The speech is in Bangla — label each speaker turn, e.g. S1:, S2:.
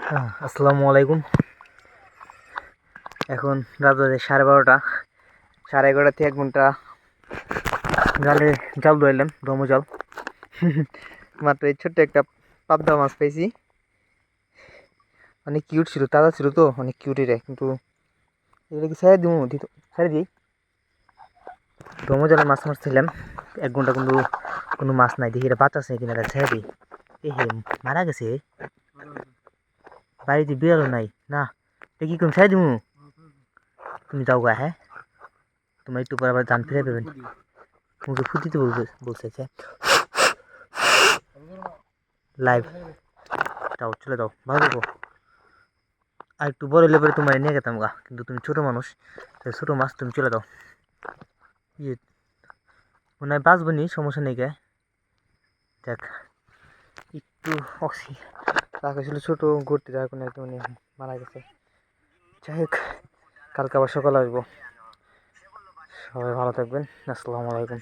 S1: আসসালামু আলাইকুম। এখন রাত বাজে 12:30। 11:30 থেকে 1 ঘন্টা জালে জাল ধরলাম, দমু জাল। মাত্র এই ছোট্ট একটা পাবদা মাছ পেয়েছি। অনেক কিউট ছিল, তাজা ছিল তো, অনেক কিউট এটা। কিন্তু এটা কি ছেড়ে দিব, ছেড়ে দিই। দমু জালে মাছ মারছিলাম 1 ঘন্টা, কিন্তু কোনো মাছ নাই। দেখি এটা বাচ্চা আছে কিনা, এটা ছেড়ে দিই। এ হে, মারা গেছে। বাড়িতে বিড়ালও নাই না, এটা কি করুন, ছেড়ে দিব। তুমি যাও গা, হ্যাঁ, তোমার একটু পরে আবার জান ফিরে পাবেন। মুখে ফুটিতে বলছে লাইভ। যাও, চলে যাও, ভালো থাকো। আর একটু বড় লেভেলে তোমার নিয়ে গেতাম গা, কিন্তু তুমি ছোট মানুষ, ছোট মাছ, তুমি চলে যাও। ইয়ে, মনে হয় বাঁচবো নি, সমস্যা নেই গে। দেখ, একটু অক্সি তাকে ছিল ছোট, ঘুরতে যাওয়ার কোনো একটু মানে মারা গেছে। যাই হোক, কালকে আবার সকালে আসবো। সবাই ভালো থাকবেন। আসসালামু আলাইকুম।